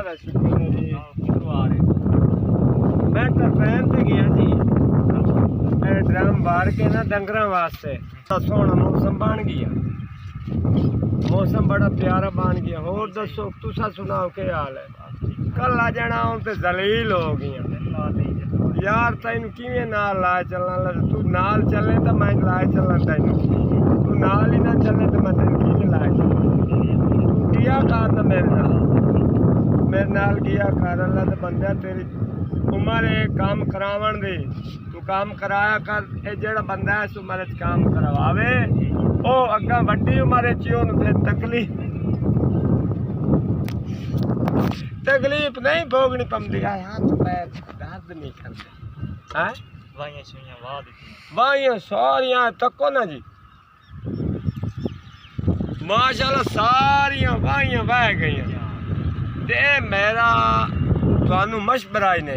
महाराज शुक्र है जी आ रहे मैं तरपैन से गया जी ड्रम बार के ना डंगर वास्ते सोहना मौसम बन गया मौसम बड़ा प्यारा बन गया होर दसो तुसा सुनाओ के हाल है कल आ जाना हूँ तो जलील हो गया यार तेन किवें नाल लाए चलना तू नाल चले तो मैं लाए चलना तेन तू नाल ही ना चले तो मैं तेन किवें लाए चलना तू किया कर मेरे नाल किया कर अल्लाह ते बंदे तेरी उम्र है काम करावन दी तू काम कराया कर ये जेड़ा बंदा है इस उम्र च काम करवावे ओ अग्गा वड्डी उम्र च ओनू फिर तकलीफ नहीं भोगनी पमदी है हाथ पैर दर्द नहीं करते हैं वाहियां सारियां तको ना जी माशाल्लाह सारियां वाहियां बह गई ते मेरा तुहानू मशवरा ही ने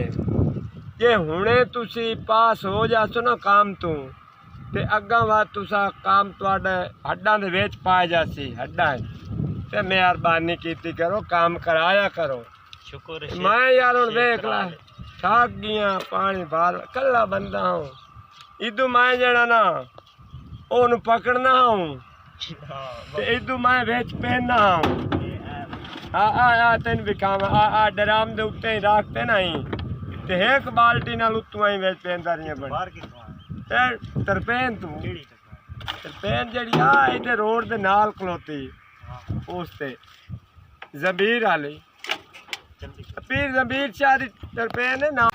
कि हुणे तुसी पास हो जासो ना काम तू ते अग्गां बाद तुसा काम तुहाडे हड्डां दे विच पाए जासी हड्डां ते मेहरबानी कीती करो काम कराया करो शुक्र मैं यार हुण देख ला थक गया पानी बाहर कल्ला बंदा हूँ इदू मैं जड़ा ना ओनू पकड़ना हूँ इदू मैं विच पहनना हूँ आ तेन विखावा आ डराम दे उत्ते ही रखते ना ही ते एक बाल्टी नाल उत्तों ही विच पहनदा रहिया बन तरपेन तू तरपेन जड़ी आ इधर रोड दे नाल खलोती उस ते जबीर वाली पीर जबीर शाह दी तरपेन है ना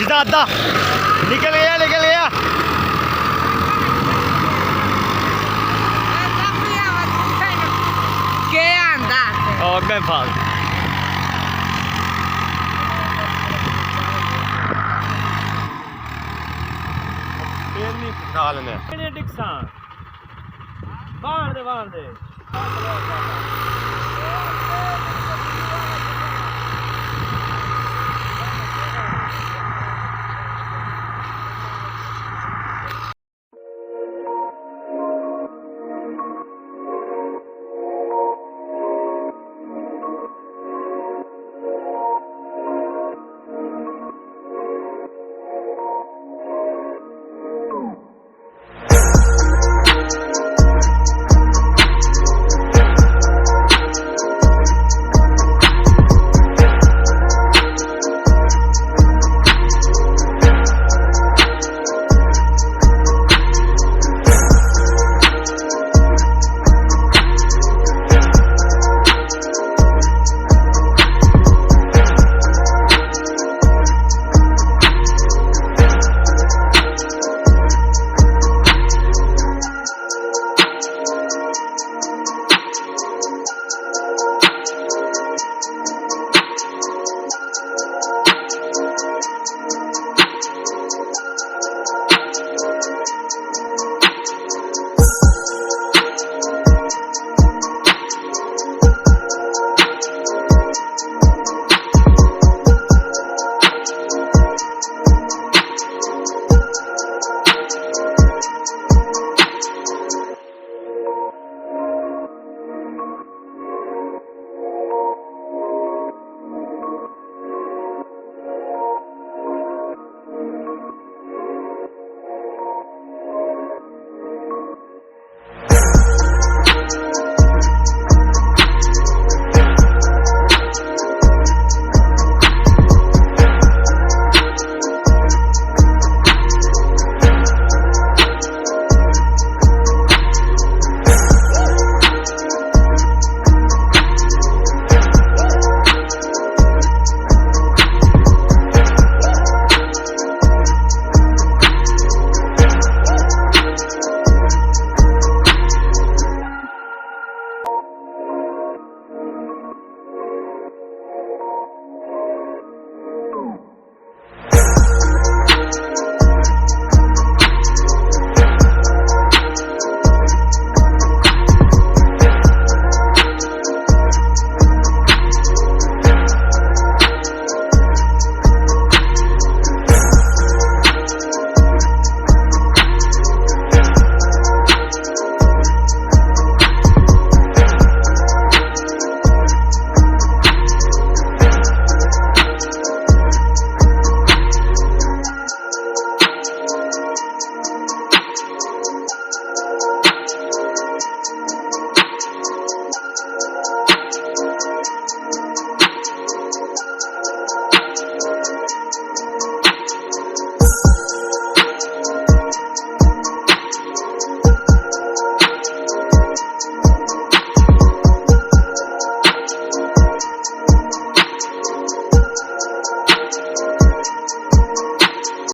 दादा निकल गया और मैं भाग नाल में डिक्सा बाहर दे